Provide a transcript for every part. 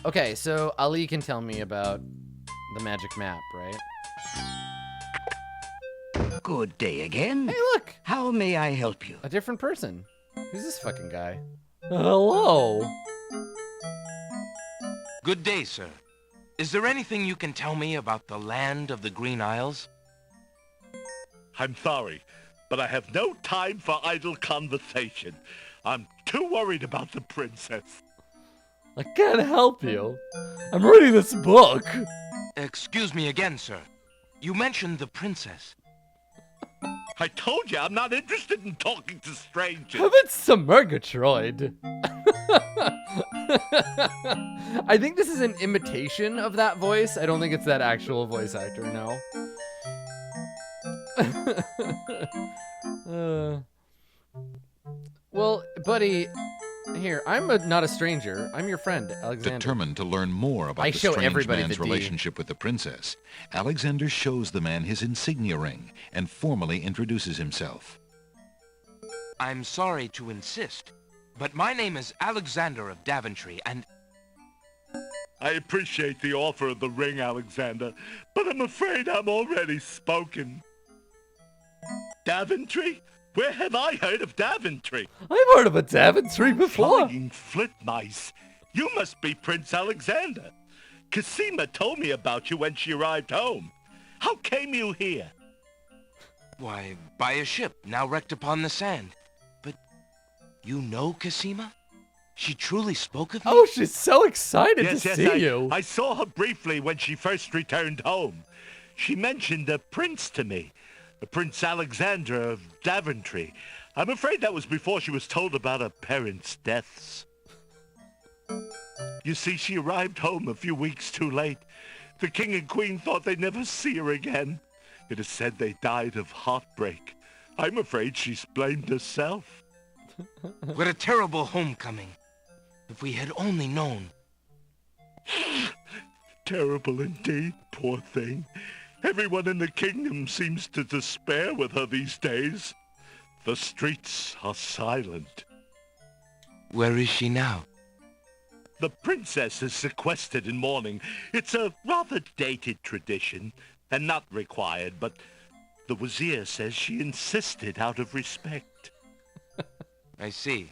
Okay, so Ali can tell me about the magic map, right? Good day again. Hey, look! How may I help you? A different person. Who's this fucking guy? Hello. Good day, sir. Is there anything you can tell me about the land of the Green Isles? I'm sorry, but I have no time for idle conversation. I'm too worried about the princess. I can't help you. I'm reading this book. Excuse me again, sir. You mentioned the princess. I told you I'm not interested in talking to strangers. It's Murgatroyd. I think this is an imitation of that voice. I don't think it's that actual voice actor, no. Well, buddy, here, I'm not a stranger. I'm your friend, Alexander. Determined to learn more about I the show strange everybody man's the D. relationship with the princess, Alexander shows the man his insignia ring and formally introduces himself. I'm sorry to insist, but my name is Alexander of Daventry, and... I appreciate the offer of the ring, Alexander, but I'm afraid I'm already spoken. Daventry? Where have I heard of Daventry? I've heard of a Daventry before. Flying flit mice. You must be Prince Alexander. Cosima told me about you when she arrived home. How came you here? Why, by a ship now wrecked upon the sand. But you know Cosima? She truly spoke of me? Oh, she's so excited to see you. I saw her briefly when she first returned home. She mentioned a prince to me. Prince Alexander of Daventry. I'm afraid that was before she was told about her parents' deaths. You see, she arrived home a few weeks too late. The king and queen thought they'd never see her again. It is said they died of heartbreak. I'm afraid she's blamed herself. What a terrible homecoming. If we had only known. Terrible indeed, poor thing. Everyone in the kingdom seems to despair with her these days. The streets are silent. Where is she now? The princess is sequestered in mourning. It's a rather dated tradition, and not required, but the Wazir says she insisted out of respect. I see.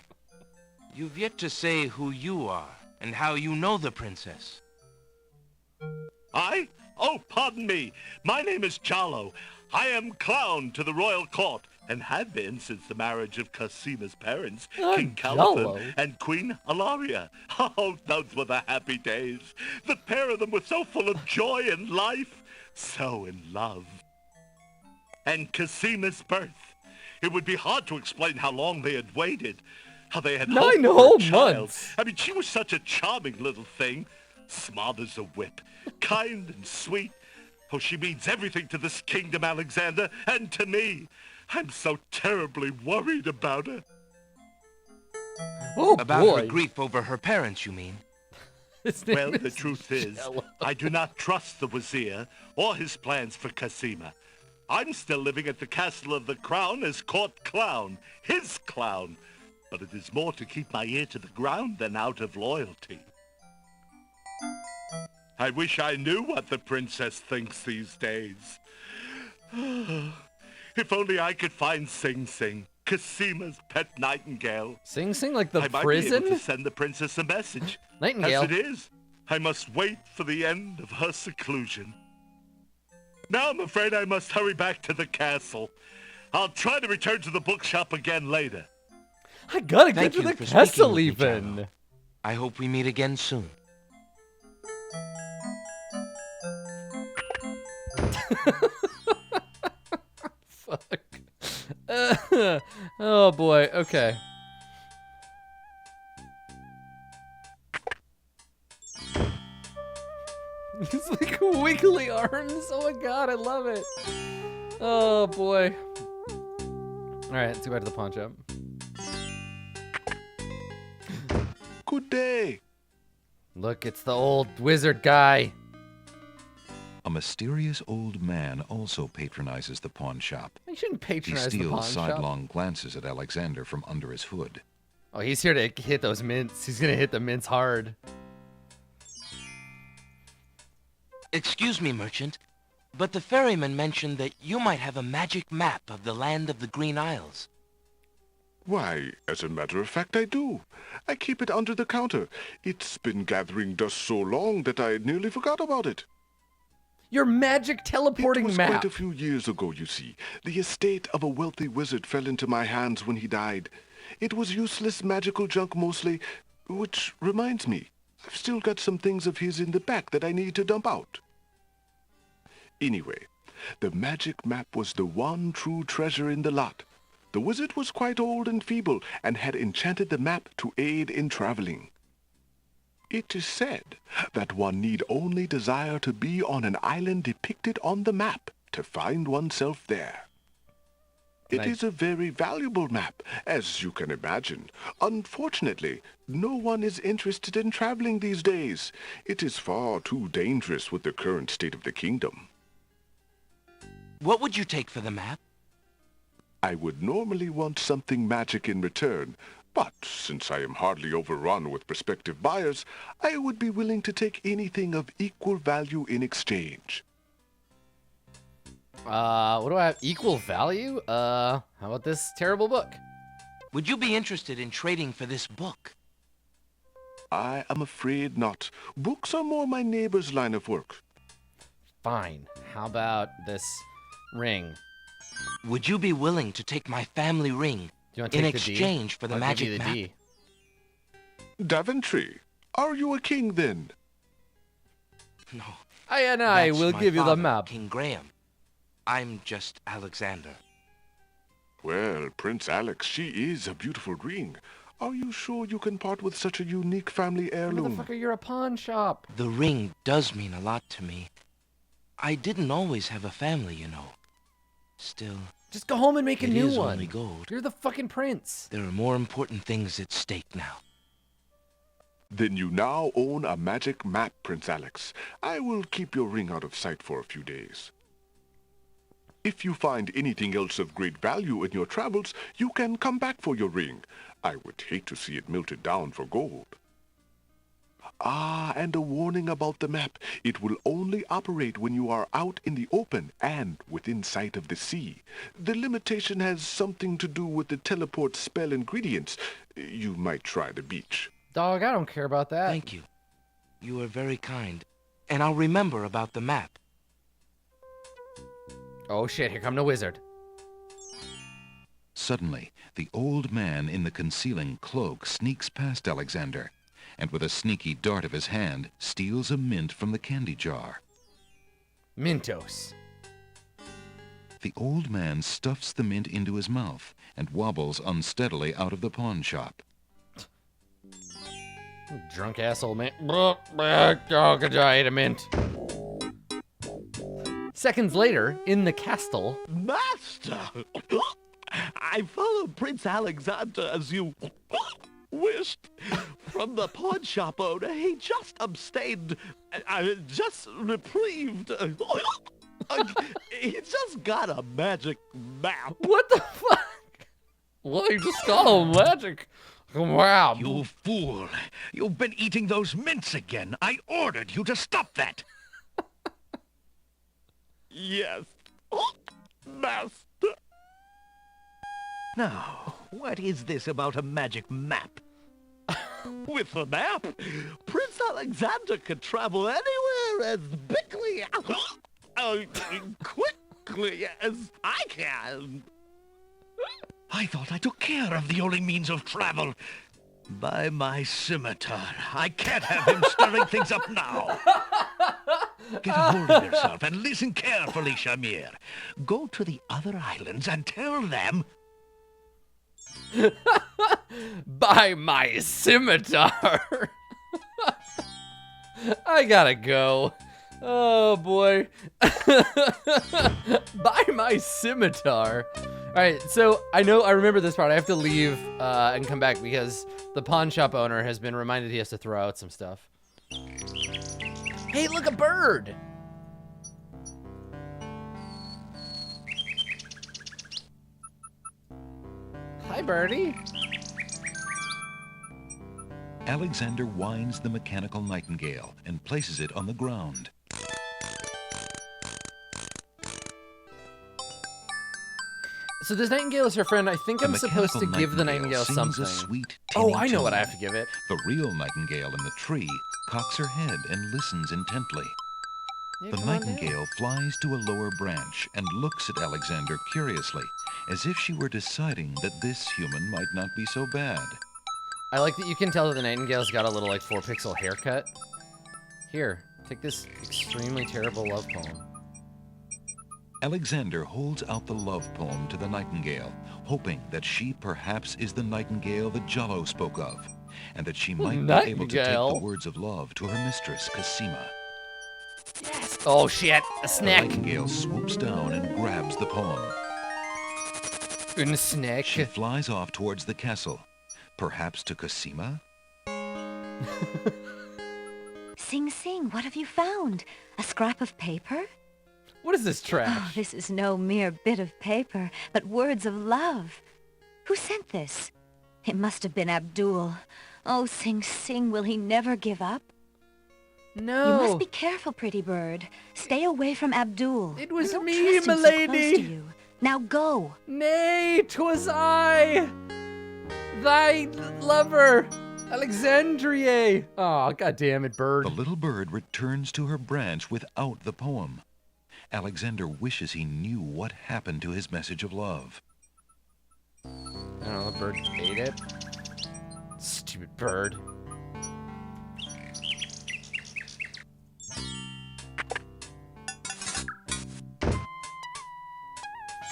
You've yet to say who you are, and how you know the princess. I? Oh, pardon me. My name is Charlo. I am clown to the royal court, and have been since the marriage of Cosima's parents, King Caliphate and Queen Alaria. Oh, those were the happy days. The pair of them were so full of joy and life, so in love. And Cosima's birth. It would be hard to explain how long they had waited, how they had hoped 9 for whole a child. months. I mean, she was such a charming little thing. Smart as a whip, kind and sweet. Oh, she means everything to this kingdom, Alexander, and to me. I'm so terribly worried about her. Oh, About boy. her grief over her parents, you mean? Well, the truth is, I do not trust the Wazir or his plans for Cosima. I'm still living at the Castle of the Crown as court clown, his clown. But it is more to keep my ear to the ground than out of loyalty. I wish I knew what the princess thinks these days. If only I could find Sing Sing, Cosima's pet nightingale. Sing Sing like the I might prison? be able to send the princess a message. Nightingale. As it is, I must wait for the end of her seclusion. Now I'm afraid I must hurry back to the castle. I'll try to return to the bookshop again later. I gotta get Thank to you the for castle speaking with me, even. Charlo. I hope we meet again soon. Fuck. Oh boy, okay. It's like wiggly arms. Oh my god, I love it. Oh boy. Alright, let's go back to the pawn shop. Good day. Look, it's the old wizard guy. A mysterious old man also patronizes the pawn shop. You shouldn't He patronize the pawn steals shop. sidelong glances at Alexander from under his hood. Oh, he's here to hit those mints. He's gonna hit the mints hard. Excuse me, merchant, but the ferryman mentioned that you might have a magic map of the land of the Green Isles. Why, as a matter of fact, I do. I keep it under the counter. It's been gathering dust so long that I nearly forgot about it. Your magic teleporting It was map. quite a few years ago, you see. The estate of a wealthy wizard fell into my hands when he died. It was useless magical junk mostly, which reminds me, I've still got some things of his in the back that I need to dump out. Anyway, the magic map was the one true treasure in the lot. The wizard was quite old and feeble and had enchanted the map to aid in traveling. It is said that one need only desire to be on an island depicted on the map to find oneself there. It is a very valuable map, as you can imagine. Unfortunately, no one is interested in traveling these days. It is far too dangerous with the current state of the kingdom. What would you take for the map? I would normally want something magic in return, but since I am hardly overrun with prospective buyers, I would be willing to take anything of equal value in exchange. What do I have? Equal value? How about this terrible book? Would you be interested in trading for this book? I am afraid not. Books are more my neighbor's line of work. Fine. How about this ring? Would you be willing to take my family ring Do you want to in take the D? exchange for the I'll give magic you the map? D. Daventry, are you a king then? No. I that's will my give you the father, map. King Graham. I'm just Alexander. Well, Prince Alex, she is a beautiful ring. Are you sure you can part with such a unique family heirloom? Motherfucker, you're a pawn shop. The ring does mean a lot to me. I didn't always have a family, you know. Still, Just go home and make a it new is one. only gold. You're the fucking prince. There are more important things at stake now. Then you now own a magic map, Prince Alex. I will keep your ring out of sight for a few days. If you find anything else of great value in your travels, you can come back for your ring. I would hate to see it melted down for gold. Ah, and a warning about the map. It will only operate when you are out in the open and within sight of the sea. The limitation has something to do with the teleport spell ingredients. You might try the beach. Dog, I don't care about that. Thank you. You are very kind. And I'll remember about the map. Oh shit, here come the wizard. Suddenly, the old man in the concealing cloak sneaks past Alexander, and with a sneaky dart of his hand, steals a mint from the candy jar. Mentos. The old man stuffs the mint into his mouth and wobbles unsteadily out of the pawn shop. Drunk asshole man. Oh, I ate a mint. Seconds later, in the castle. Master! I followed Prince Alexander as you wished from the pawn shop owner. He just abstained, just reprieved. He just got a magic map. What the fuck? Well, you just call him magic. Wow. You fool! You've been eating those mints again. I ordered you to stop that. Yes, Master. Now, what is this about a magic map? With the map, Prince Alexander could travel anywhere as quickly as I can. I thought I took care of the only means of travel. By my scimitar, I can't have him stirring things up now. Get a hold of yourself and listen carefully, Shamir. Go to the other islands and tell them... By my scimitar. I gotta go. Oh boy. By my scimitar. Alright, so I remember this part. I have to leave and come back because the pawn shop owner has been reminded he has to throw out some stuff. Hey, look, a bird! Hi, birdie. Alexander winds the mechanical nightingale and places it on the ground. So this nightingale is her friend. I think I'm supposed to give the nightingale something. A sweet, Oh, tinny I know what I tune. have to give it. The real nightingale in the tree cocks her head and listens intently. Yeah, The come on down. nightingale flies to a lower branch and looks at Alexander curiously, as if she were deciding that this human might not be so bad. I like that you can tell that the nightingale's got a little like 4-pixel haircut. Here, take this extremely terrible love poem. Alexander holds out the love poem to the nightingale, hoping that she perhaps is the nightingale that Jalo spoke of, and that she might be able to take Nightingale. the words of love to her mistress, Cosima. Yes. Oh shit, a The snack. nightingale swoops down and grabs the poem. Une snack. She flies off towards the castle, perhaps to Cosima? Sing Sing, what have you found? A scrap of paper? What is this Oh, trash? this is no mere bit of paper, but words of love. Who sent this? It must have been Abdul. Oh, Sing Sing, will he never give up? No. You must be careful, pretty bird. Stay away from Abdul. It was I don't me, trust him so close milady. to you. Now go. Nay, 'twas I, thy lover, Alexandria. Oh, god damn it, bird. The little bird returns to her branch without the poem. Alexander wishes he knew what happened to his message of love. I don't know, the bird ate it. Stupid bird.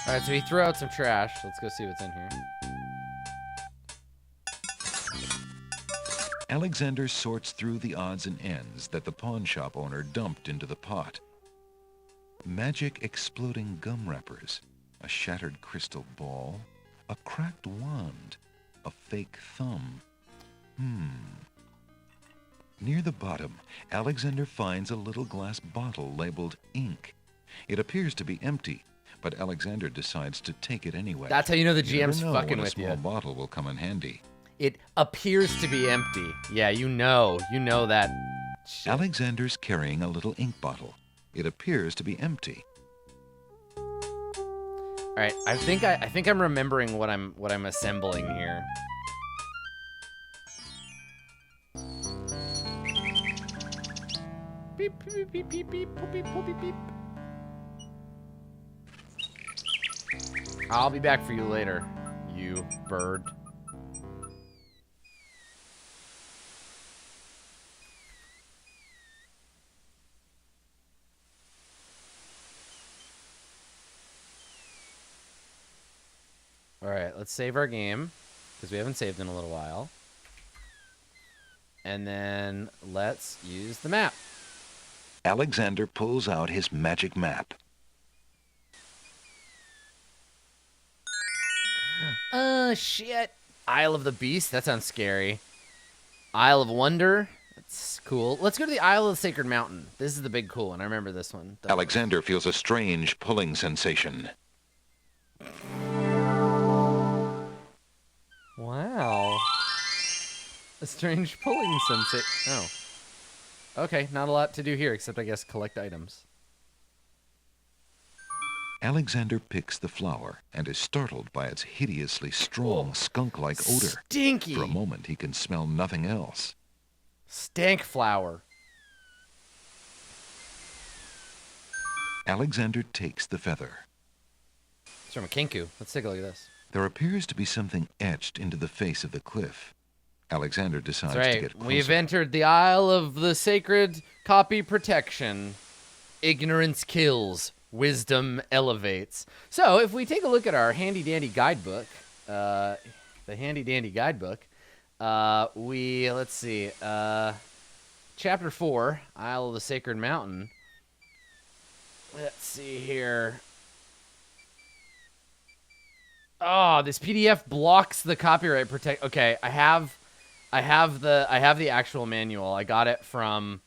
Alright, so he threw out some trash. Let's go see what's in here. Alexander sorts through the odds and ends that the pawn shop owner dumped into the pot. Magic exploding gum wrappers, a shattered crystal ball, a cracked wand, a fake thumb. Near the bottom, Alexander finds a little glass bottle labeled ink. It appears to be empty, but Alexander decides to take it anyway. That's how you know the You never GM's know fucking when a with small you. bottle will come in handy. It appears to be empty. Yeah, you know that shit. Alexander's carrying a little ink bottle. It appears to be empty. All right, I think I'm remembering what I'm assembling here. Beep beep beep beep beep boop, beep boop, beep beep. I'll be back for you later, you bird. All right, let's save our game because we haven't saved in a little while. And then let's use the map. Alexander pulls out his magic map. Shit. Isle of the Beast, that sounds scary. Isle of Wonder, that's cool. Let's go to the Isle of the Sacred Mountain. This is the big cool one. I remember this one. Alexander feels a strange pulling sensation. Wow. A strange pulling sensation. Oh. Okay, not a lot to do here except I guess collect items. Alexander picks the flower and is startled by its hideously strong skunk-like odor. Stinky. For a moment, he can smell nothing else. Stank flower. Alexander takes the feather. It's from a kinku. Let's take a look at this. There appears to be something etched into the face of the cliff. Alexander decides That's to right. get closer. We've entered the Isle of the Sacred Copy Protection. Ignorance kills. Wisdom elevates. So if we take a look at our handy-dandy guidebook, the handy-dandy guidebook, let's see, Chapter 4, Isle of the Sacred Mountain. Let's see here. Oh, this PDF blocks the copyright protect. Okay, I have the actual manual. I got it from.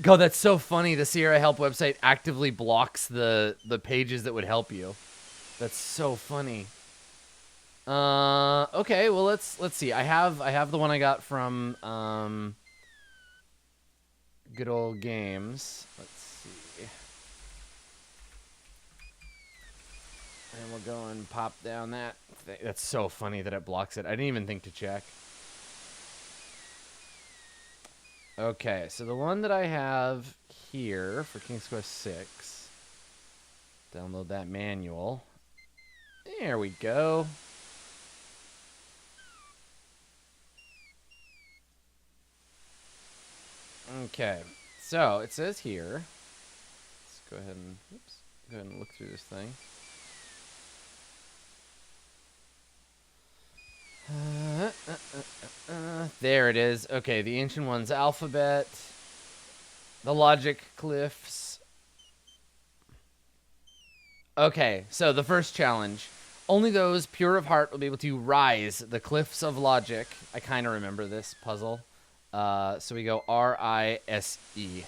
God, that's so funny. The Sierra Help website actively blocks the pages that would help you. That's so funny. Okay, well let's see. I have the one I got from Good Old Games. Let's see. And we'll go and pop down that thing. That's so funny that it blocks it. I didn't even think to check. Okay, so the one that I have here for King's Quest 6. Download that manual. There we go. Okay, so it says here. Let's go ahead and look through this thing. There it is. Okay, the Ancient One's alphabet. The logic cliffs. Okay, so the first challenge. Only those pure of heart will be able to rise the cliffs of logic. I kind of remember this puzzle. So we go R-I-S-E.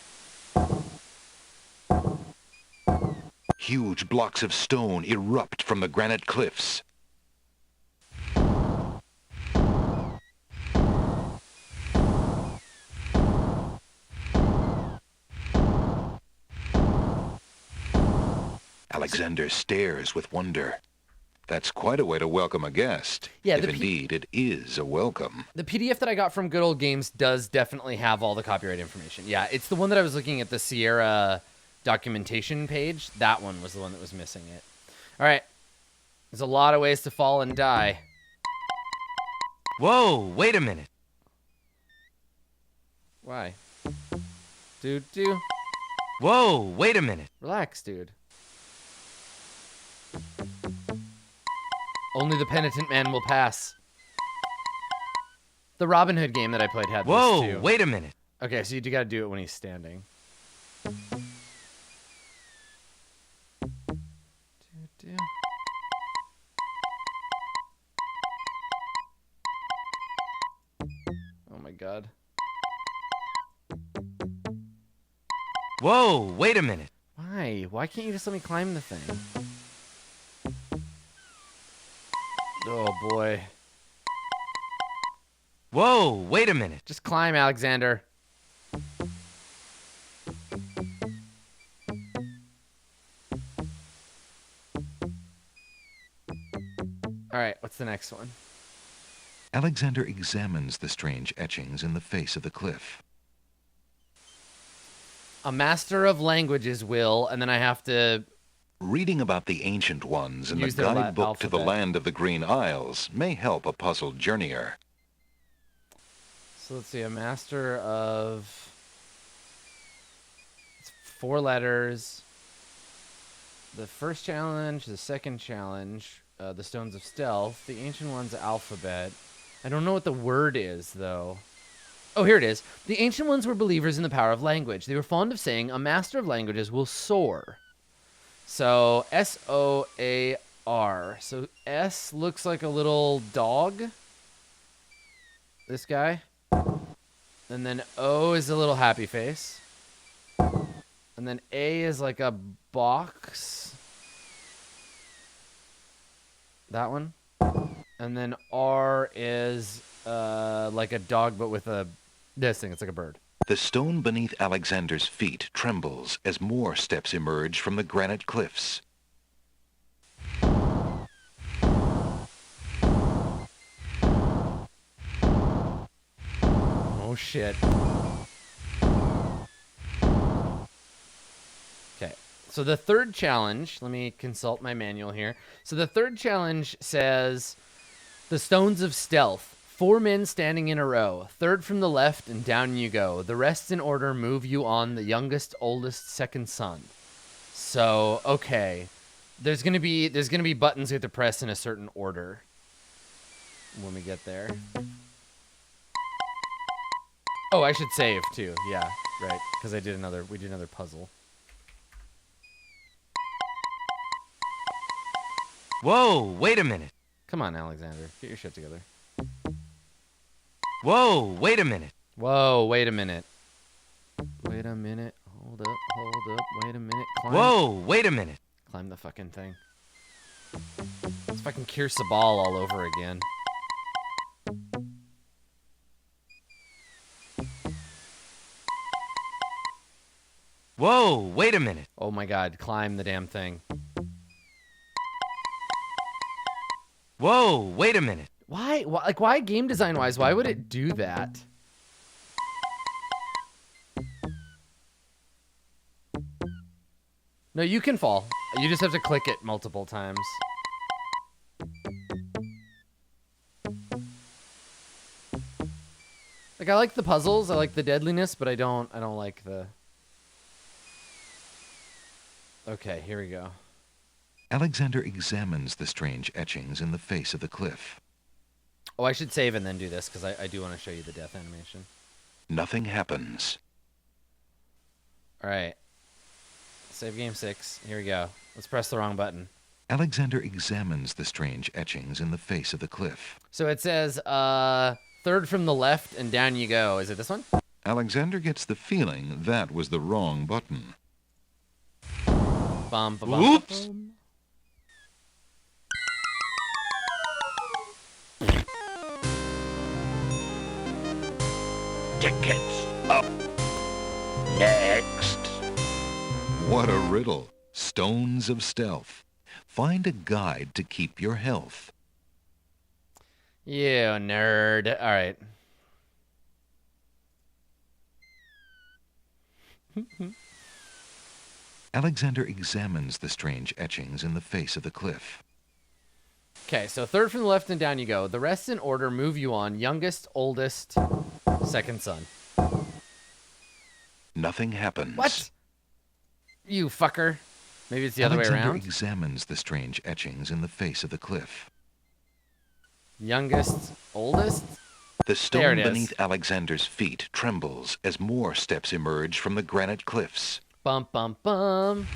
Huge blocks of stone erupt from the granite cliffs. Alexander stares with wonder. That's quite a way to welcome a guest. Yeah, if indeed it is a welcome. The PDF that I got from Good Old Games does definitely have all the copyright information. Yeah, it's the one that I was looking at, the Sierra documentation page. That one was the one that was missing it. All right. There's a lot of ways to fall and die. Whoa, wait a minute. Why? Dude. Whoa, wait a minute. Relax, dude. Only the penitent man will pass. The Robin Hood game that I played had this too. Whoa, wait a minute. Okay, so you gotta do it when he's standing. Oh my god. Whoa, wait a minute. Why? Why can't you just let me climb the thing? Oh boy. Whoa, wait a minute. Just climb, Alexander. Alright, what's the next one? Alexander examines the strange etchings in the face of the cliff. A master of languages will, and then I have to... Reading about the Ancient Ones in the Use their guidebook to the alphabet. land of the Green Isles may help a puzzled journeyer. So let's see, a master of... It's 4 letters. The first challenge, the second challenge, the Stones of Stealth, the Ancient One's alphabet. I don't know what the word is, though. Oh, here it is. The Ancient Ones were believers in the power of language. They were fond of saying, a master of languages will soar. So, S-O-A-R. So, S looks like a little dog. This guy. And then O is a little happy face. And then A is like a box. That one. And then R is like a dog, but with this thing. It's like a bird. The stone beneath Alexander's feet trembles as more steps emerge from the granite cliffs. Oh, shit. Okay. So the third challenge, let me consult my manual here. So the third challenge says, the Stones of Stealth. 4 men standing in a row. Third from the left, and down you go. The rest in order move you on, the youngest, oldest, second son. So, okay. There's gonna be buttons you have to press in a certain order when we get there. Oh, I should save too. Yeah, right. Because we did another puzzle. Whoa, wait a minute. Come on, Alexander. Get your shit together. Whoa, wait a minute. Whoa, wait a minute. Wait a minute. Hold up, wait a minute. Climb. Whoa, wait a minute. Climb the fucking thing. It's fucking Keir Sabal all over again. Whoa, wait a minute. Oh my god, climb the damn thing. Whoa, wait a minute. Why? Like, why game design wise? Why would it do that? No, you can fall. You just have to click it multiple times. Like, I like the puzzles, I like the deadliness, but I don't like the... Okay, here we go. Alexander examines the strange etchings in the face of the cliff. Oh, I should save and then do this, because I do want to show you the death animation. Nothing happens. Alright. Save game 6. Here we go. Let's press the wrong button. Alexander examines the strange etchings in the face of the cliff. So it says, third from the left and down you go. Is it this one? Alexander gets the feeling that was the wrong button. Bum, ba, bum, Oops. bum. Tickets up. Next. What a riddle. Stones of stealth. Find a guide to keep your health. You nerd. Alright. Alexander examines the strange etchings in the face of the cliff. Okay, so third from the left and down you go. The rest in order move you on. Youngest, oldest, second son. Nothing happens. What? You fucker. Maybe it's the other way Alexander around. examines the strange etchings in the face of the cliff. Youngest, oldest? The There stone it is. beneath Alexander's feet trembles as more steps emerge from the granite cliffs. Bum, bum, bum.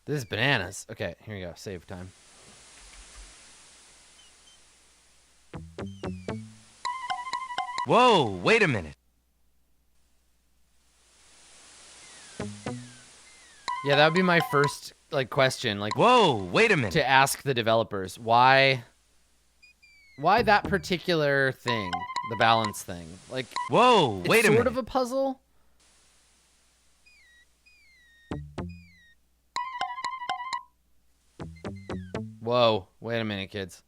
This is bananas. Okay, here we go. Save time. Whoa, wait a minute. Yeah, that would be my first like question, like Whoa, wait a minute. to ask the developers why that particular thing, the balance thing. Like, Whoa, it's wait a sort minute. of a puzzle. Whoa, wait a minute, kids.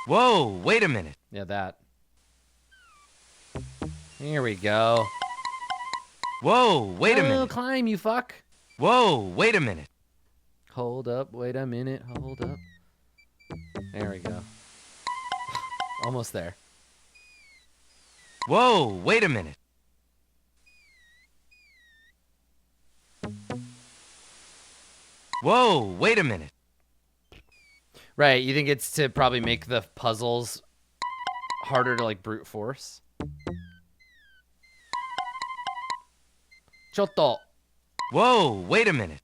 Whoa, wait a minute. Yeah, that. Here we go. Whoa, wait a Oh, minute. climb, you fuck. Whoa, wait a minute. Hold up, wait a minute, hold up. There we go. Almost there. Whoa, wait a minute. Whoa, wait a minute. Right, you think it's to probably make the puzzles harder to like brute force? Chotto. Whoa, wait a minute.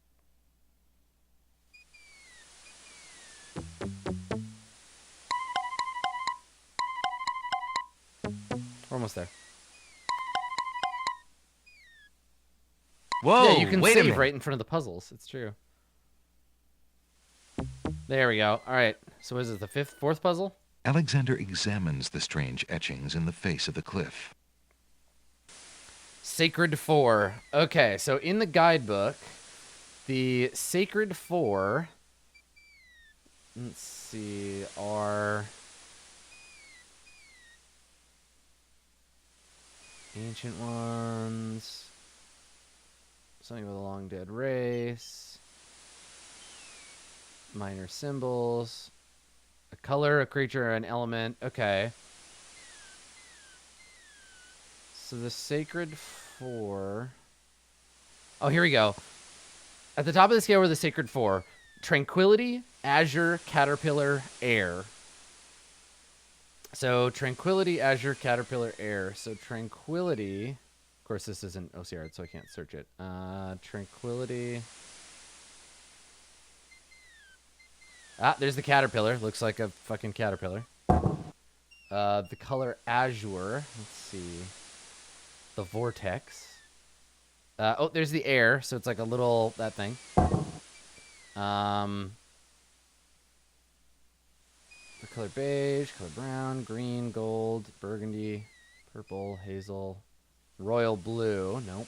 We're almost there. Whoa, Yeah, you can wait a save minute. right in front of the puzzles. It's true. There we go. All right. So is it the fourth puzzle? Alexander examines the strange etchings in the face of the cliff. Sacred Four. Okay, so in the guidebook, the Sacred Four, let's see, are Ancient Ones, something with a long dead race, minor symbols, a color, a creature, an element. Okay. So the Sacred Four. Oh, here we go. At the top of the scale were the Sacred Four: Tranquility, Azure, Caterpillar, Air. So Tranquility, Azure, Caterpillar, Air. So Tranquility. Of course, this isn't OCR, so I can't search it. Tranquility. Ah, there's the caterpillar. Looks like a fucking caterpillar. The color Azure. Let's see. The vortex. Oh, there's the air, so it's like a little that thing. The Color beige, color brown, green, gold, burgundy, purple, hazel, royal blue. Nope.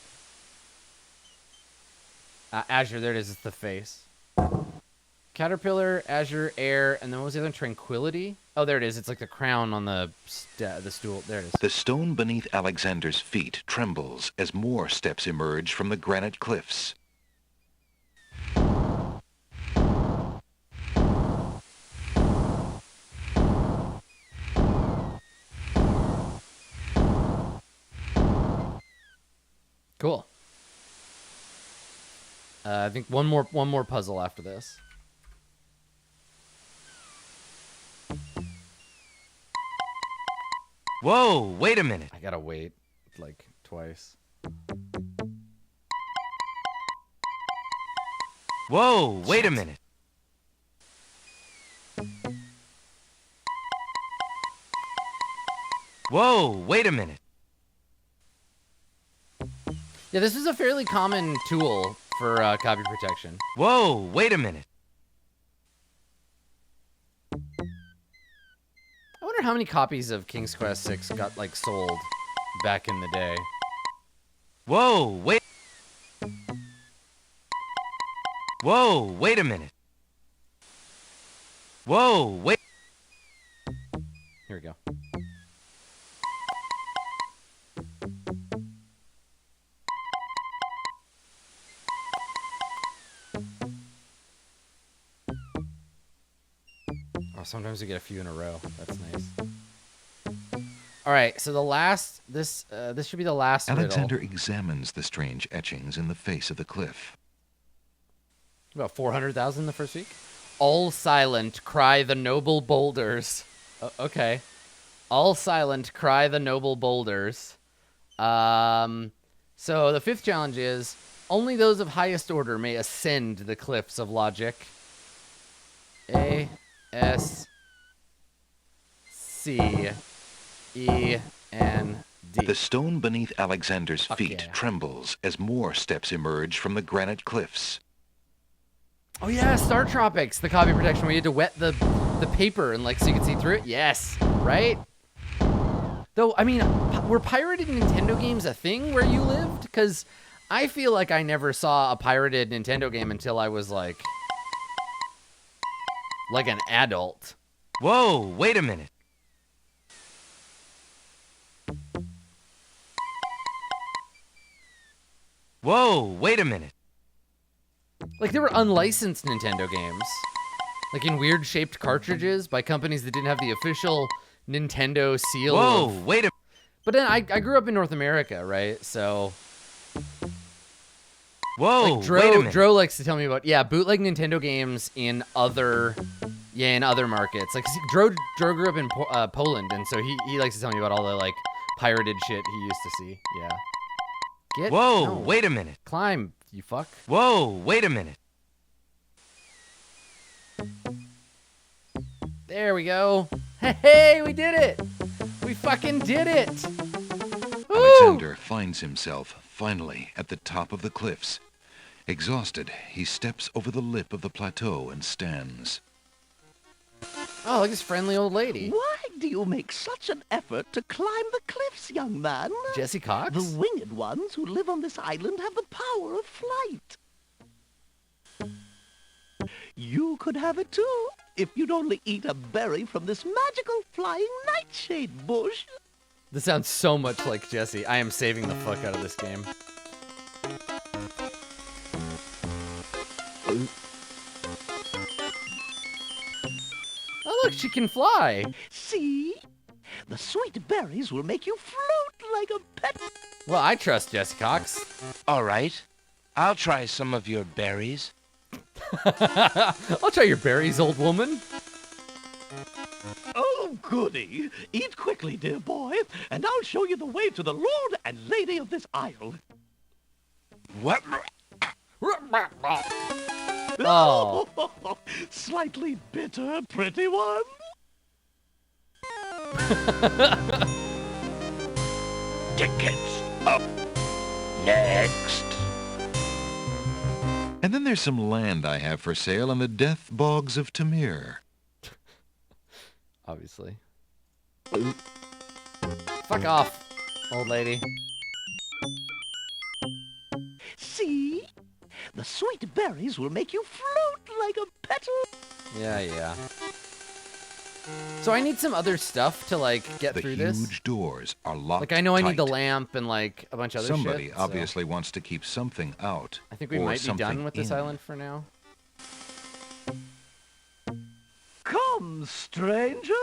Azure, there it is. It's the face. Caterpillar, azure, air, and then what was the other one? Tranquility? Oh, there it is. It's like the crown on the stool. There it is. The stone beneath Alexander's feet trembles as more steps emerge from the granite cliffs. Cool. I think one more puzzle after this. Whoa, wait a minute. I gotta wait like twice. Whoa, wait a minute. Whoa, wait a minute. Yeah, this is a fairly common tool for copy protection. Whoa, wait a minute. I wonder how many copies of King's Quest VI got like sold back in the day. Whoa, wait. Whoa, wait a minute. Whoa, wait. Here we go. Oh, sometimes we get a few in a row. That's nice. All right, so the last this should be the last Alexander riddle. examines the strange etchings in the face of the cliff. About 400,000 the first week. All silent, cry the noble boulders. Okay. All silent, cry the noble boulders. So the fifth challenge is only those of highest order may ascend the cliffs of logic. A, S, C, E, N, D. The stone beneath Alexander's Fuck feet yeah. trembles as more steps emerge from the granite cliffs. Oh yeah, Star Tropics, the copy protection where you had to wet the paper and like so you could see through it. Yes, right? Though, I mean, were pirated Nintendo games a thing where you lived? Because I feel like I never saw a pirated Nintendo game until I was like an adult. Whoa, wait a minute. Whoa, wait a minute. Like there were unlicensed Nintendo games, like in weird shaped cartridges by companies that didn't have the official Nintendo seal. Whoa, of... wait a. But then I grew up in North America, right? So Whoa, like wait a minute. Dro likes to tell me about bootleg Nintendo games in other markets. Like Dro grew up in Poland, and so he likes to tell me about all the like pirated shit he used to see. Yeah. Whoa, no. wait a minute. Climb, you fuck. Whoa, wait a minute. There we go. Hey, we did it. We fucking did it. Woo! Alexander finds himself finally at the top of the cliffs. Exhausted, he steps over the lip of the plateau and stands. Oh, look at this friendly old lady. Why do you make such an effort to climb the cliffs, young man? Jesse Cox? The winged ones who live on this island have the power of flight. You could have it too, if you'd only eat a berry from this magical flying nightshade bush. This sounds so much like Jesse. I am saving the fuck out of this game. Oh, look, she can fly. See? The sweet berries will make you float like a pet. Well, I trust Jesse Cox. All right. I'll try some of your berries. I'll try your berries, old woman. Oh, goody. Eat quickly, dear boy, and I'll show you the way to the Lord and Lady of this isle. What? Oh. Slightly bitter, pretty one. Tickets up next. And then there's some land I have for sale in the death bogs of Tamir. obviously. Fuck off, old lady. See? The sweet berries will make you float like a petal. Yeah. So I need some other stuff to, like, get through this. The huge doors are locked Like, I know I need the tight. lamp and, like, a bunch of other Somebody shit. obviously wants to keep something out. I think we or might be something done with this in. island for now. Come, stranger,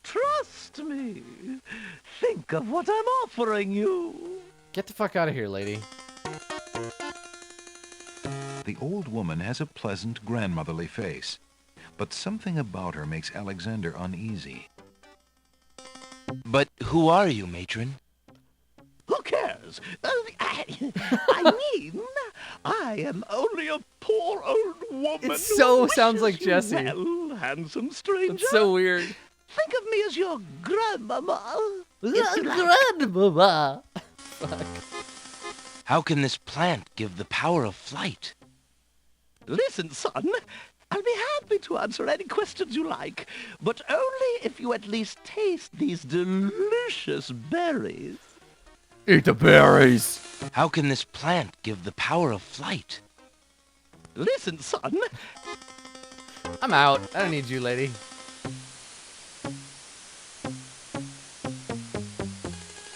trust me. Think of what I'm offering you. Get the fuck out of here, lady. The old woman has a pleasant grandmotherly face, but something about her makes Alexander uneasy. But who are you, matron? Who cares? I mean, I am only a poor old woman. It so who sounds like wishes you Jessie. Well, handsome stranger. That's so weird. Think of me as your grandmama. Grandmama. Fuck. How can this plant give the power of flight? Listen, son. I'll be happy to answer any questions you like, but only if you at least taste these delicious berries. Eat the berries. How can this plant give the power of flight? Listen, son. I'm out. I don't need you, lady.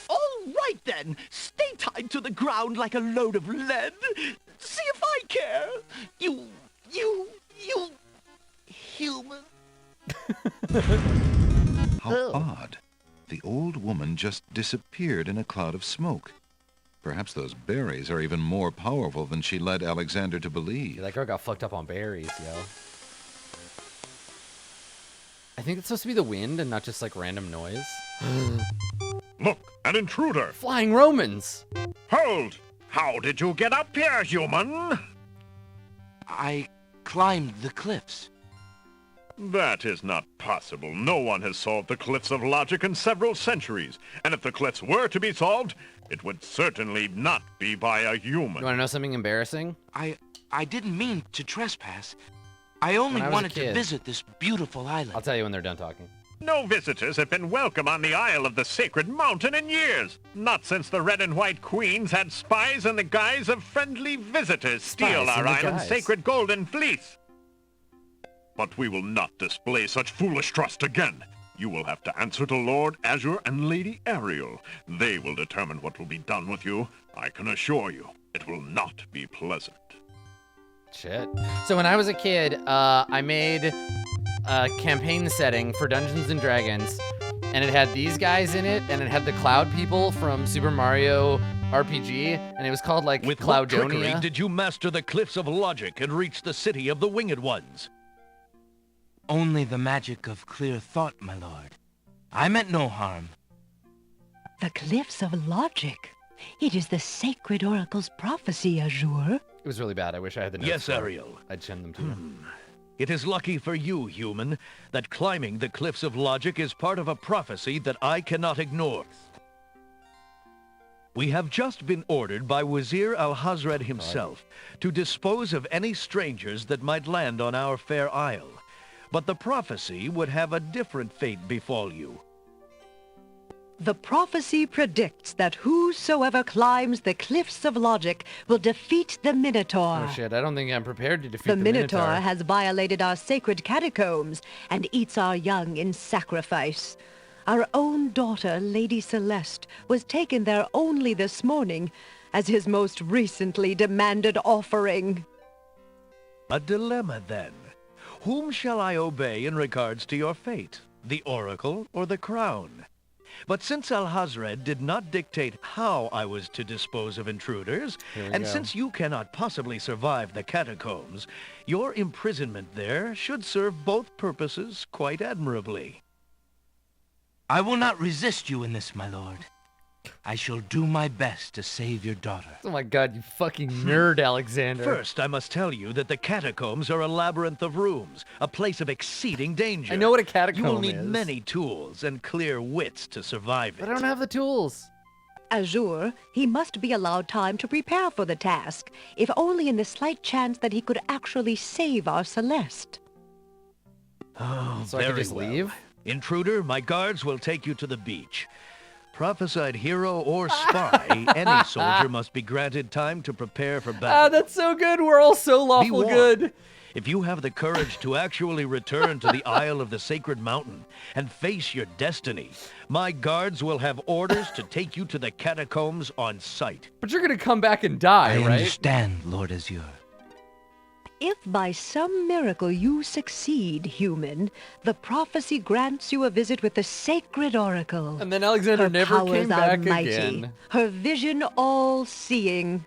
All right, then. Stay tied to the ground like a load of lead. See if I care. You human. How odd. The old woman just disappeared in a cloud of smoke. Perhaps those berries are even more powerful than she led Alexander to believe. That girl got fucked up on berries, yo. I think it's supposed to be the wind and not just like random noise. Look, an intruder. Flying Romans. Hold! How did you get up here, human? I climbed the cliffs. That is not possible. No one has solved the cliffs of logic in several centuries. And if the cliffs were to be solved, it would certainly not be by a human. You want to know something embarrassing? I didn't mean to trespass. I only When I was a wanted to kid. visit this beautiful island. I'll tell you when they're done talking. No visitors have been welcome on the Isle of the Sacred Mountain in years. Not since the Red and White Queens had spies in the guise of friendly visitors steal Spies our in the island's guise. sacred golden fleece. But we will not display such foolish trust again. You will have to answer to Lord Azure and Lady Ariel. They will determine what will be done with you. I can assure you, it will not be pleasant. Shit. So when I was a kid, I made a campaign setting for Dungeons and Dragons, and it had these guys in it, and it had the Cloud people from Super Mario RPG, and it was called like With what trickery Cloudonia. did you master the cliffs of logic and reach the city of the winged ones? Only the magic of clear thought, my lord. I meant no harm. The cliffs of logic. It is the sacred oracle's prophecy, Azure. It was really bad. I wish I had the notes. Yes, for it. Ariel. I'd send them to you. It is lucky for you, human, that climbing the cliffs of logic is part of a prophecy that I cannot ignore. We have just been ordered by Wazir Al-Hazred himself to dispose of any strangers that might land on our fair isle. But the prophecy would have a different fate befall you. The prophecy predicts that whosoever climbs the cliffs of logic will defeat the Minotaur. Oh shit! I don't think I'm prepared to defeat The the Minotaur has violated our sacred catacombs and eats our young in sacrifice. Our own daughter, Lady Celeste, was taken there only this morning as his most recently demanded offering. A dilemma, then. Whom shall I obey in regards to your fate? The oracle or the crown? But since Al-Hazred did not dictate how I was to dispose of intruders, Here we and go. since you cannot possibly survive the catacombs, your imprisonment there should serve both purposes quite admirably. I will not resist you in this, my lord. I shall do my best to save your daughter. Oh my god, you fucking nerd, Alexander. First, I must tell you that the catacombs are a labyrinth of rooms, a place of exceeding danger. I know what a catacomb You will need is. many tools and clear wits to survive it. But I don't have the tools. Azure, he must be allowed time to prepare for the task, if only in the slight chance that he could actually save our Celeste. Oh, So I could very just well. leave? Intruder, my guards will take you to the beach. Prophesied hero or spy, any soldier must be granted time to prepare for battle. Ah, that's so good. We're all so Be lawful warned. good. If you have the courage to actually return to the Isle of the Sacred Mountain and face your destiny, my guards will have orders to take you to the catacombs on sight. But you're gonna come back and die, I right? understand, Lord Azure. If by some miracle you succeed, human, the prophecy grants you a visit with the sacred oracle. And then Alexander Her never powers came are back mighty, again. her vision all-seeing.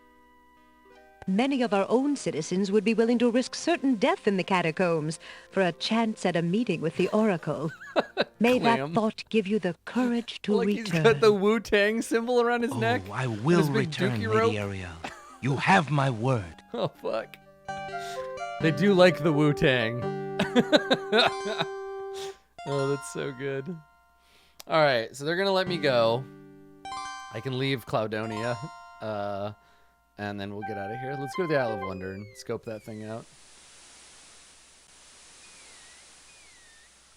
Many of our own citizens would be willing to risk certain death in the catacombs for a chance at a meeting with the oracle. May that Clam. thought give you the courage to Like return. he's got the Wu-Tang symbol around his neck. Oh, I and will his big return, dookie Lady rope. Ariel. You have my word. Oh, fuck. They do like the Wu-Tang. Oh, that's so good. All right, so they're going to let me go. I can leave Cloudonia. And then we'll get out of here. Let's go to the Isle of Wonder and scope that thing out.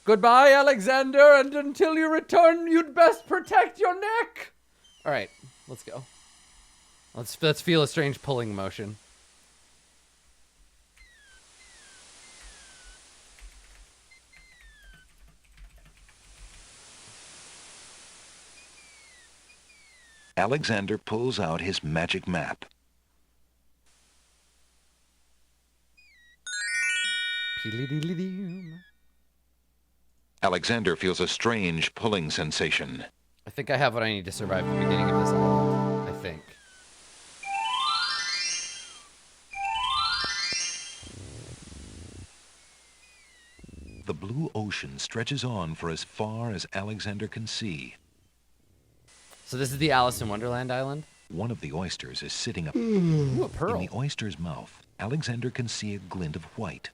Goodbye, Alexander, and until you return, you'd best protect your neck. All right, let's go. Let's feel a strange pulling motion. Alexander pulls out his magic map. Alexander feels a strange pulling sensation. I think I have what I need to survive the beginning of this island. I think. The blue ocean stretches on for as far as Alexander can see. So this is the Alice in Wonderland island? One of the oysters is sitting up. Ooh, a pearl. In the oyster's mouth, Alexander can see a glint of white.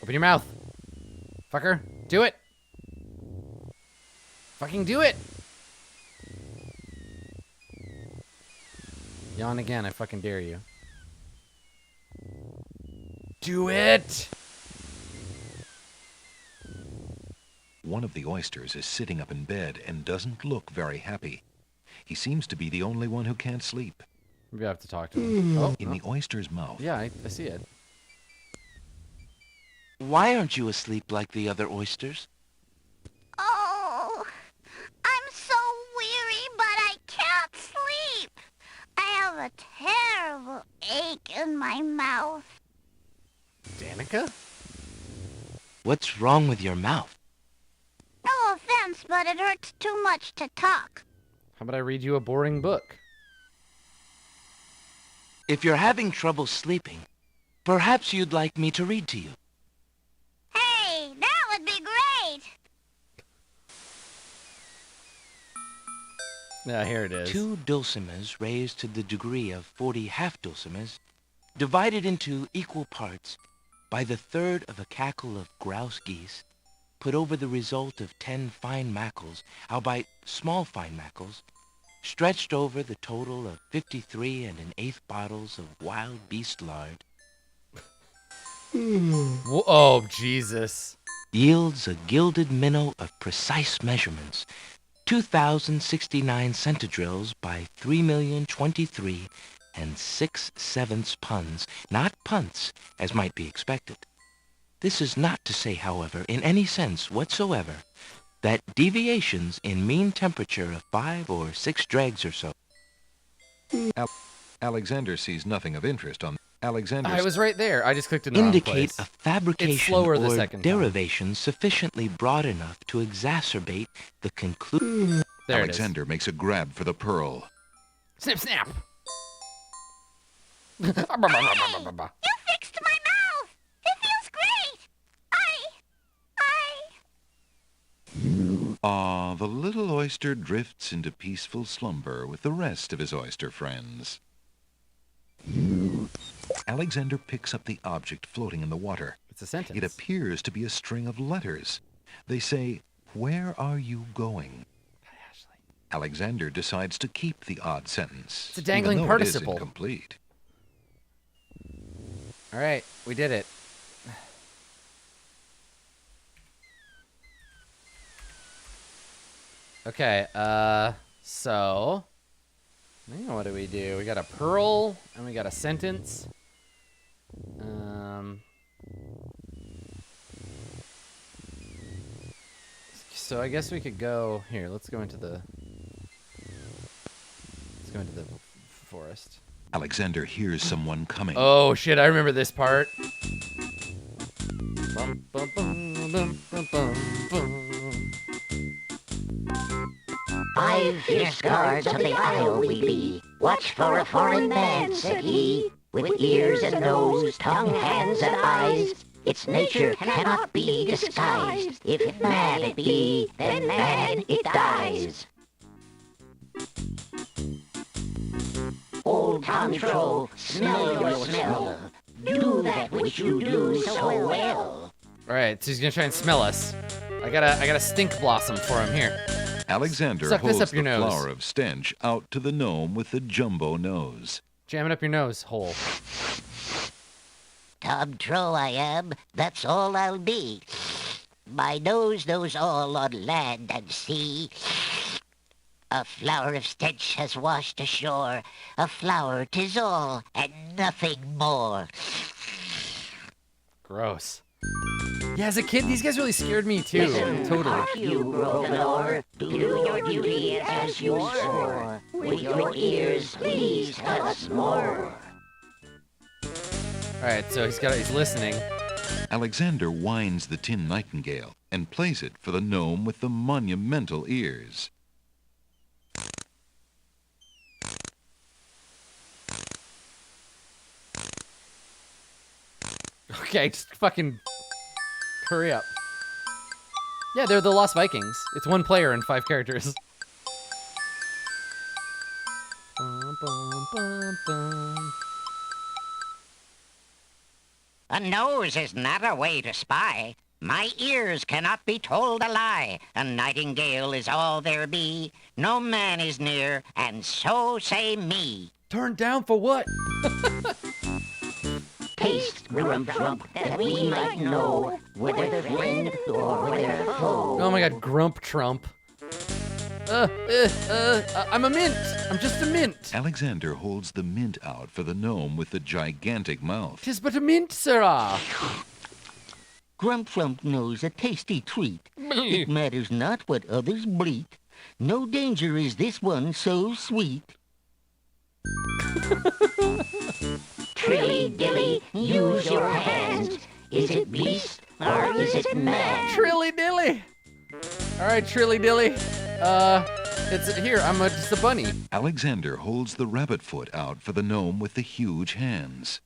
Open your mouth. Fucker. Do it. Fucking do it. Yawn again. I fucking dare you. Do it. One of the oysters is sitting up in bed and doesn't look very happy. He seems to be the only one who can't sleep. Maybe I have to talk to him. Oh, In the oyster's mouth, yeah, I see it. Why aren't you asleep like the other oysters? Oh, I'm so weary, but I can't sleep. I have a terrible ache in my mouth. Danica? What's wrong with your mouth? No offense, but it hurts too much to talk. How about I read you a boring book? If you're having trouble sleeping, perhaps you'd like me to read to you. Hey, that would be great. Yeah, here it is. 2 dulcimers raised to the degree of 40 half-dulcimers, divided into equal parts by the third of a cackle of grouse geese, put over the result of 10 fine mackles, albeit small fine mackles, stretched over the total of 53 1/8 bottles of wild beast lard, Oh, Jesus. yields a gilded minnow of precise measurements, 2,069 centidrills by 3,023 6/7 puns, not punts, as might be expected. This is not to say, however, in any sense whatsoever, that deviations in mean temperature of 5 or 6 dregs or so. Alexander sees nothing of interest on Alexander's. I was right there. I just clicked in the wrong Indicate place. a fabrication slower the or second time. derivation sufficiently broad enough to exacerbate the conclusion. There Alexander makes a grab for the pearl. it is. Snip, snap. You fixed my mouth. It feels great. Ah, the little oyster drifts into peaceful slumber with the rest of his oyster friends. Alexander picks up the object floating in the water. It's a sentence. It appears to be a string of letters. They say, "Where are you going?" Ashley. Alexander decides to keep the odd sentence. It's a dangling even though participle. It is incomplete. All right, we did it. Okay, so now what do? We got a pearl and we got a sentence. So I guess we could go here. Let's go into the forest. Alexander hears someone coming. Oh shit, I remember this part. Bum, bum, bum, bum, bum, bum, bum. 5 fierce guards of the isle we be. Watch for a foreign man, said he, with ears and nose, tongue, hands, and eyes. Its nature cannot be disguised. If man it be, then man it dies. Old Tantro, smell your smell. Do that which you do so well. All right, so he's gonna try and smell us. I got a stink blossom for him here. Alexander Suck this holds up your the nose. flower of stench out to the gnome with the jumbo nose. Jam it up your nose hole. Tantro I am, that's all I'll be. My nose knows all on land and sea. A flower of stench has washed ashore. A flower 'tis all, and nothing more. Gross. Yeah, as a kid, these guys really scared me too. Totally. You Grovenor, do your duty as you swore. With your ears, please tell us more. All right, so he's listening. Alexander winds the tin nightingale and plays it for the gnome with the monumental ears. Okay, just fucking hurry up. Yeah, they're the Lost Vikings. It's one player and 5 characters. Bum, bum, bum, bum. A nose is not a way to spy. My ears cannot be told a lie. A nightingale is all there be. No man is near, and so say me. Turned down for what? Taste, Grump, that we might know whether friend or whether foe. Oh my god, Grump Trump. I'm a mint. I'm just a mint. Alexander holds the mint out for the gnome with the gigantic mouth. 'Tis but a mint, sirrah. Grump knows a tasty treat. It matters not what others bleat. No danger is this one so sweet. Trilly dilly, use your hands. Is it beast or is it man? Trilly dilly. All right, Trilly dilly. It's here. I'm just a bunny. Alexander holds the rabbit foot out for the gnome with the huge hands.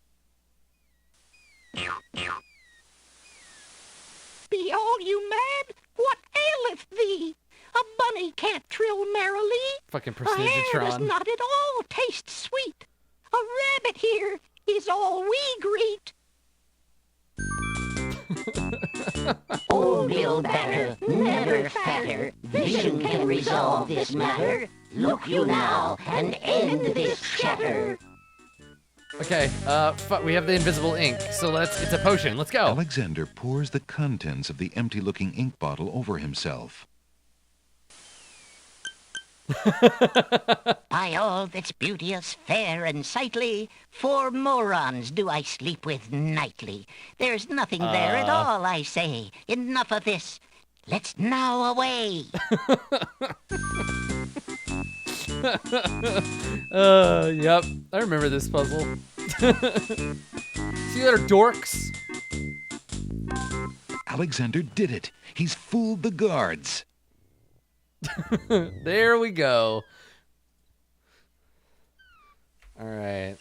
Be all you mad? What aileth thee? A bunny can't trill merrily. Fucking A hare does Prestigetron. not at all taste sweet. A rabbit here is all we greet. Old Bill Batter, never fatter. Vision can resolve this matter. Look you now and end this chatter. Okay, we have the invisible ink, so it's a potion. Let's go. Alexander pours the contents of the empty-looking ink bottle over himself. By all that's beauteous, fair, and sightly, 4 morons do I sleep with nightly. There's nothing there at all, I say. Enough of this. Let's now away. Yep. I remember this puzzle. See you later, dorks. Alexander did it. He's fooled the guards. There we go. All right.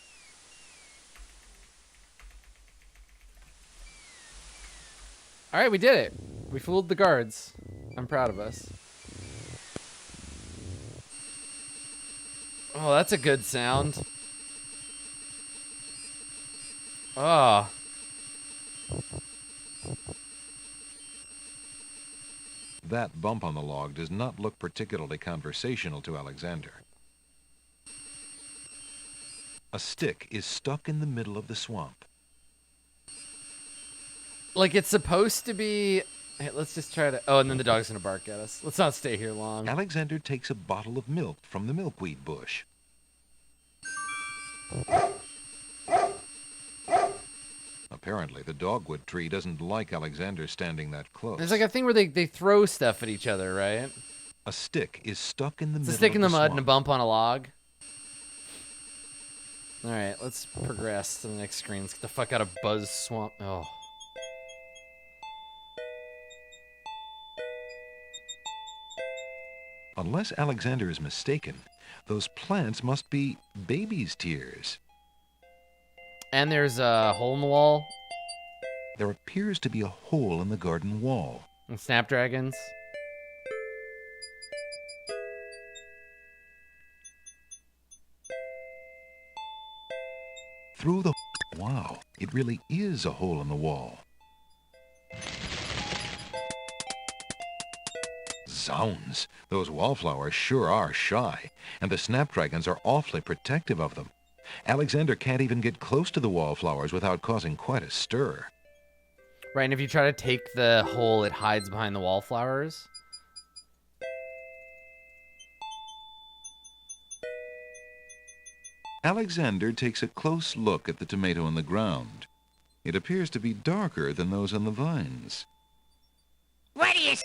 All right, we did it. We fooled the guards. I'm proud of us. Oh, that's a good sound. Oh. That bump on the log does not look particularly conversational to Alexander. A stick is stuck in the middle of the swamp. Like, it's supposed to be... Hey, let's just try to... Oh, and then the dog's gonna bark at us. Let's not stay here long. Alexander takes a bottle of milk from the milkweed bush. Apparently, the dogwood tree doesn't like Alexander standing that close. There's like a thing where they throw stuff at each other, right? A stick is stuck in the It's middle a stick in the of mud and a swamp. bump on a log. All right, let's progress to the next screen. Let's get the fuck out of Buzz Swamp. Oh. Unless Alexander is mistaken, those plants must be baby's tears. And there's a hole in the wall. There appears to be a hole in the garden wall. And snapdragons. Through the... Wow, it really is a hole in the wall. Zounds, those wallflowers sure are shy, and the snapdragons are awfully protective of them. Alexander can't even get close to the wallflowers without causing quite a stir. Right, and if you try to take the hole, it hides behind the wallflowers. Alexander takes a close look at the tomato in the ground. It appears to be darker than those on the vines. What do you...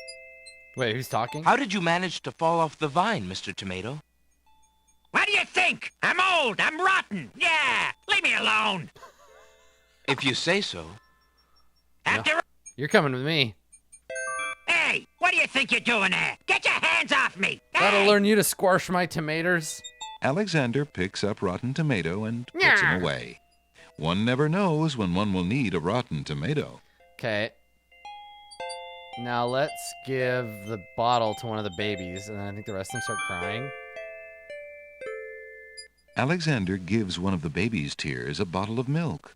Wait, who's talking? How did you manage to fall off the vine, Mr. Tomato? What do you think? I'm old. I'm rotten. Yeah. Leave me alone. If you say so. After... You're coming with me. Hey, what do you think you're doing there? Get your hands off me. That'll Hey! learn you to squash my tomatoes. Alexander picks up rotten tomato and puts him away. One never knows when one will need a rotten tomato. Okay. Now let's give the bottle to one of the babies, and then I think the rest of them start crying. Alexander gives one of the baby's tears a bottle of milk.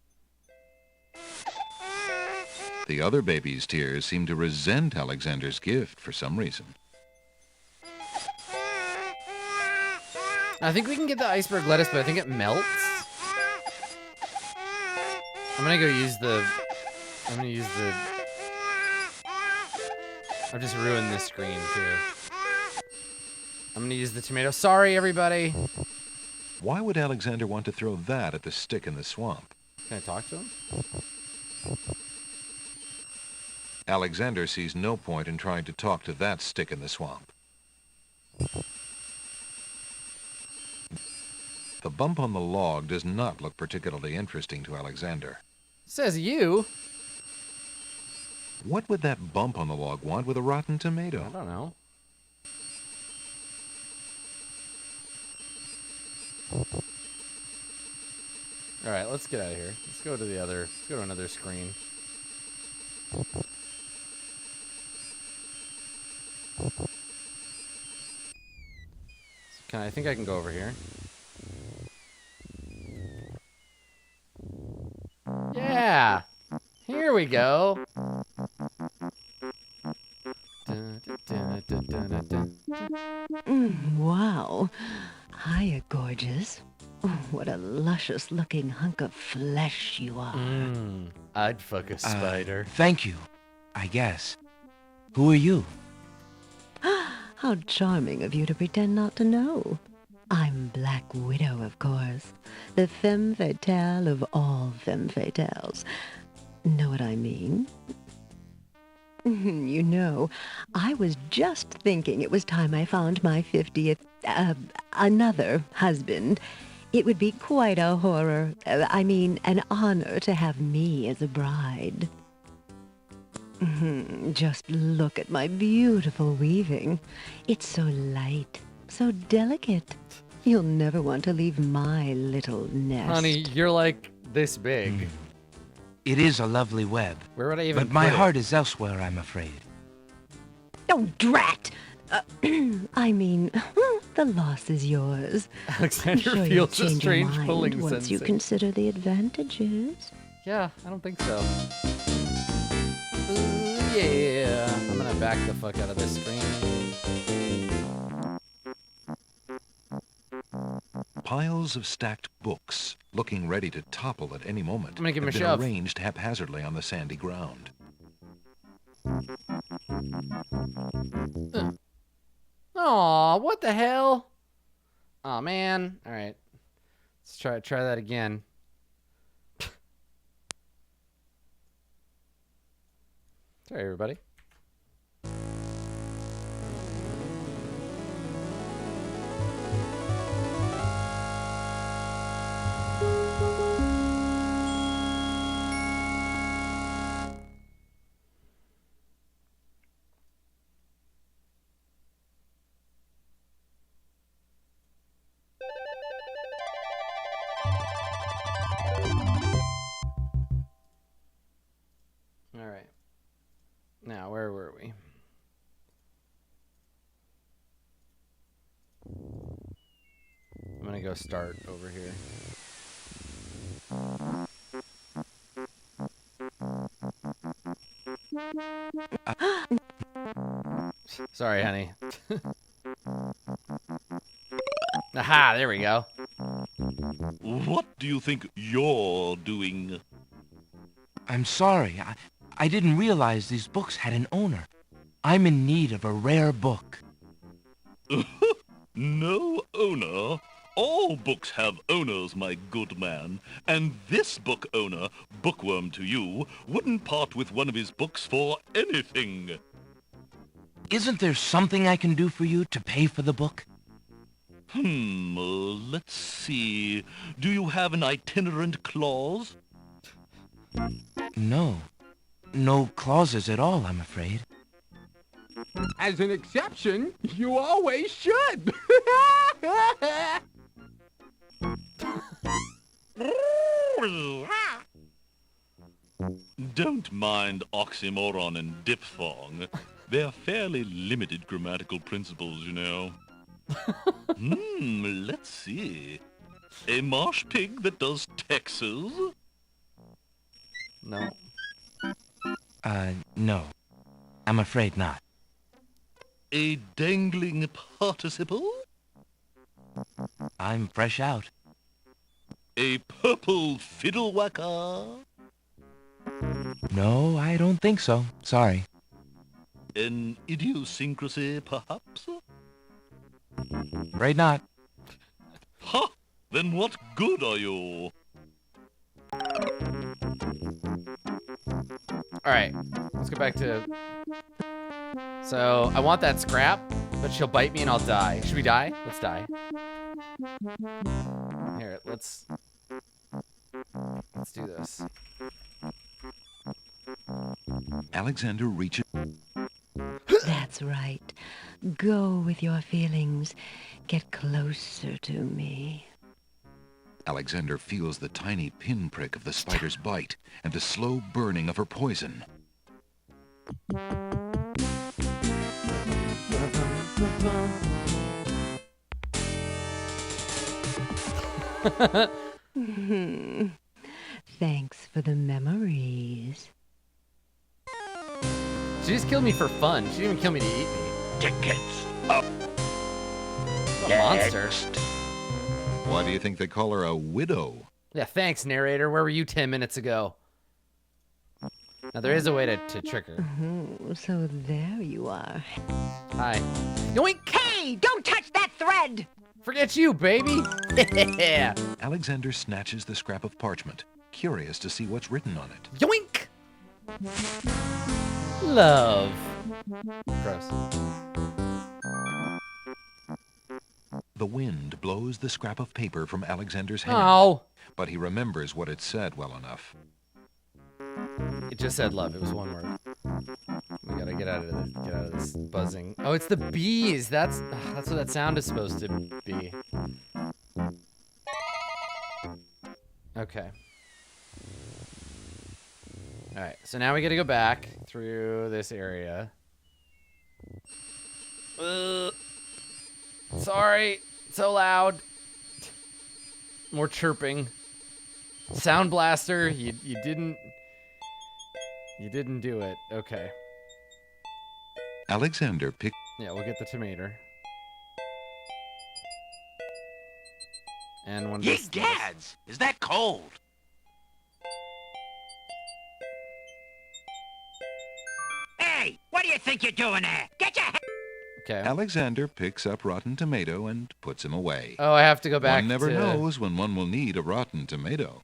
The other baby's tears seem to resent Alexander's gift for some reason. I think we can get the iceberg lettuce, but I think it melts. I'm gonna go use the... I've just ruined this screen, too. I'm gonna use the tomato. Sorry, everybody. Why would Alexander want to throw that at the stick in the swamp? Can I talk to him? Alexander sees no point in trying to talk to that stick in the swamp. The bump on the log does not look particularly interesting to Alexander. Says you. What would that bump on the log want with a rotten tomato? I don't know. All right, let's get out of here. Let's go to the other. Let's go to another screen. I think I can go over here. Yeah. Here we go. Wow. Hiya, gorgeous. Oh, what a luscious-looking hunk of flesh you are. I'd fuck a spider. Thank you, I guess. Who are you? How charming of you to pretend not to know. I'm Black Widow, of course. The femme fatale of all femme fatales. Know what I mean? You know, I was just thinking it was time I found my 50th, another husband. It would be quite a horror, an honor to have me as a bride. Just look at my beautiful weaving. It's so light, so delicate. You'll never want to leave my little nest. Honey, you're like this big. It is a lovely web. Where would I even But my put it? heart is elsewhere, I'm afraid. Oh, drat! The loss is yours. I'm Alexander sure you'll feels a change your strange mind pulling once you sensation. consider the advantages. Yeah, I don't think so. Ooh, yeah. I'm gonna back the fuck out of this screen. Piles of stacked books, looking ready to topple at any moment, I'm gonna give him have a been shove. arranged haphazardly on the sandy ground. Aw, what the hell? Aw, man. All right. Let's try that again. Sorry, everybody. All right. Now, where were we? I'm gonna go start over here. Sorry, honey. Aha, there we go. What do you think you're doing? I'm sorry. I didn't realize these books had an owner. I'm in need of a rare book. No owner? All books have owners, my good man. And this book owner, bookworm to you, wouldn't part with one of his books for anything. Isn't there something I can do for you to pay for the book? Let's see. Do you have an itinerant clause? No. No clauses at all, I'm afraid. As an exception, you always should. Don't mind oxymoron and diphthong. They're fairly limited grammatical principles, you know. Let's see. A marsh pig that does Texas? No. No. I'm afraid not. A dangling participle? I'm fresh out. A purple fiddle whacker? No, I don't think so. Sorry. An idiosyncrasy, perhaps? Afraid not. Ha! Then what good are you? Alright, let's go back to... So, I want that scrap, but she'll bite me and I'll die. Should we die? Let's die. Here, let's do this. Alexander reaches... That's right. Go with your feelings. Get closer to me. Alexander feels the tiny pinprick of the spider's bite and the slow burning of her poison. Thanks for the memories. She just killed me for fun. She didn't even kill me to eat me. Tickets up. What a monster. Why do you think they call her a widow? Yeah, thanks, narrator. Where were you 10 minutes ago? Now, there is a way to trick her. Oh, so there you are. Hi. Yoink! Hey, don't touch that thread! Forget you, baby! Yeah! Alexander snatches the scrap of parchment, curious to see what's written on it. Yoink! Love. Gross. The wind blows the scrap of paper from Alexander's hand, Oh! but he remembers what it said well enough. It just said love. It was one word. We gotta get out of this buzzing. Oh, it's the bees. That's what that sound is supposed to be. Okay. All right. So now we gotta go back through this area. Sorry. So loud. More chirping. Sound blaster. You didn't do it. Okay. Alexander picked... Yeah, we'll get the tomato. And one of Ye this. gads! Is that cold? Hey, what do you think you're doing there? Get your head... Okay. Alexander picks up Rotten Tomato and puts him away. Oh, I have to go back. One never to... knows when one will need a rotten tomato.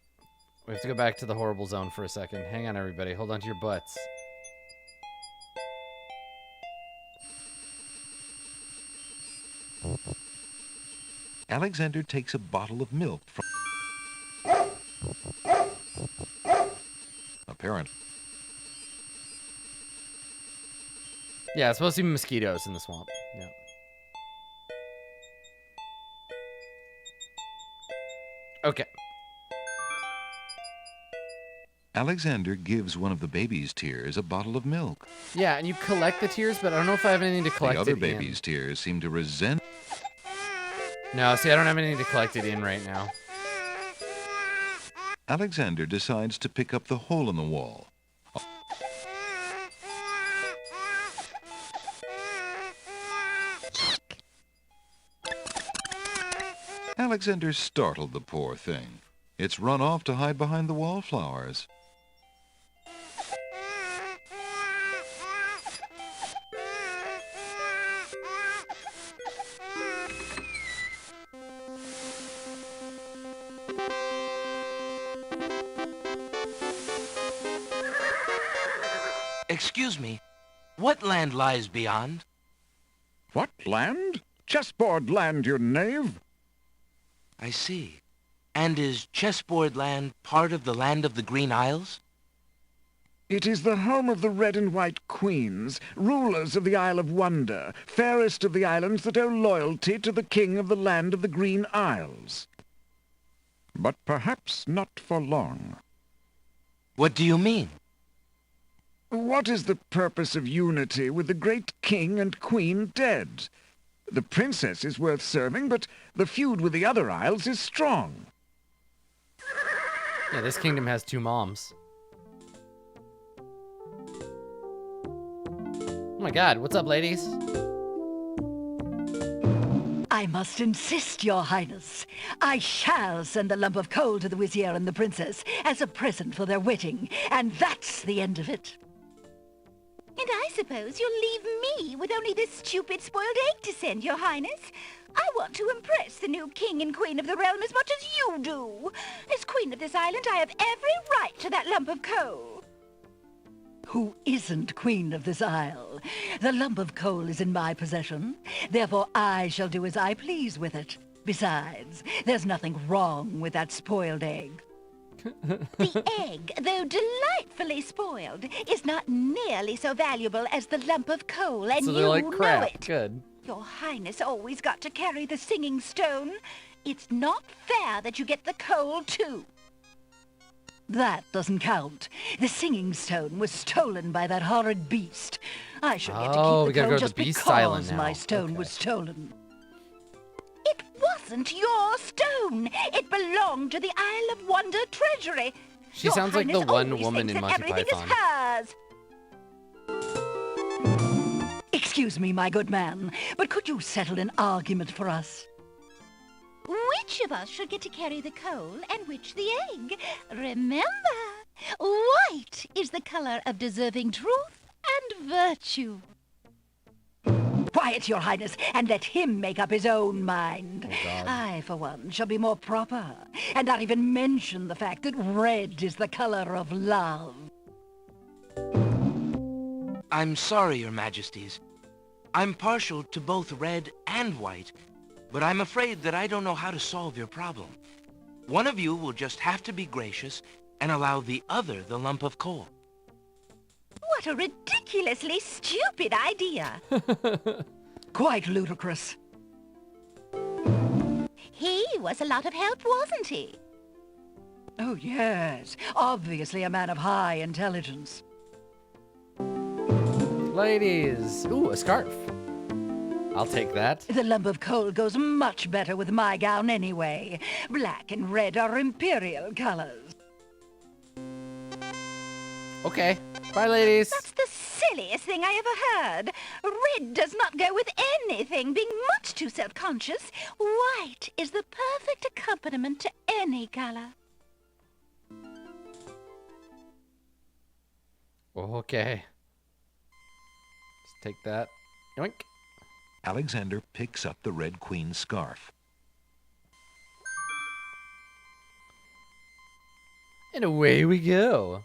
We have to go back to the horrible zone for a second. Hang on, everybody. Hold on to your butts. Alexander takes a bottle of milk from... Apparently. Yeah, it's supposed to be mosquitoes in the swamp. Yeah. Okay. Alexander gives one of the baby's tears a bottle of milk. Yeah, and you collect the tears, but I don't know if I have anything to collect The other it baby's in. tears seem to resent... No, see, I don't have anything to collect it in right now. Alexander decides to pick up the hole in the wall. Alexander startled the poor thing. It's run off to hide behind the wallflowers. Excuse me, what land lies beyond? What land? Chessboard land, you knave. I see. And is Chessboard Land part of the land of the Green Isles? It is the home of the red and white queens, rulers of the Isle of Wonder, fairest of the islands that owe loyalty to the king of the land of the Green Isles. But perhaps not for long. What do you mean? What is the purpose of unity with the great king and queen dead? The princess is worth serving, but the feud with the other isles is strong. Yeah, this kingdom has 2 moms. Oh my god, what's up, ladies? I must insist, Your Highness. I shall send a lump of coal to the Vizier and the Princess as a present for their wedding, and that's the end of it. And I suppose you'll leave me with only this stupid spoiled egg to send, Your Highness. I want to impress the new king and queen of the realm as much as you do. As queen of this island, I have every right to that lump of coal. Who isn't queen of this isle? The lump of coal is in my possession. Therefore, I shall do as I please with it. Besides, there's nothing wrong with that spoiled egg. The egg, though delightfully spoiled, is not nearly so valuable as the lump of coal, and So you they're like crap. know it. Good. Your Highness always got to carry the singing stone. It's not fair that you get the coal, too. That doesn't count. The singing stone was stolen by that horrid beast. I shall get Oh, to we keep the gotta coal go to just the Beast because Island now. my stone Okay. was stolen. It wasn't your stone. It belonged to the Isle of Wonder treasury. She Your sounds like the Highness one always woman thinks in that Monty everything Python. is hers. Excuse me, my good man, but could you settle an argument for us? Which of us should get to carry the coal and which the egg? Remember, white is the color of deserving truth and virtue. Quiet, Your Highness, and let him make up his own mind. Oh, God. I, for one, shall be more proper, and not even mention the fact that red is the color of love. I'm sorry, Your Majesties. I'm partial to both red and white, but I'm afraid that I don't know how to solve your problem. One of you will just have to be gracious and allow the other the lump of coal. What a ridiculously stupid idea. Quite ludicrous. He was a lot of help, wasn't he? Oh, yes. Obviously a man of high intelligence. Ladies. Ooh, a scarf. I'll take that. The lump of coal goes much better with my gown anyway. Black and red are imperial colors. Okay. Bye, ladies. That's the silliest thing I ever heard. Red does not go with anything, being much too self-conscious. White is the perfect accompaniment to any color. Okay. Let's take that. Yoink. Alexander picks up the Red Queen's scarf. And away we go.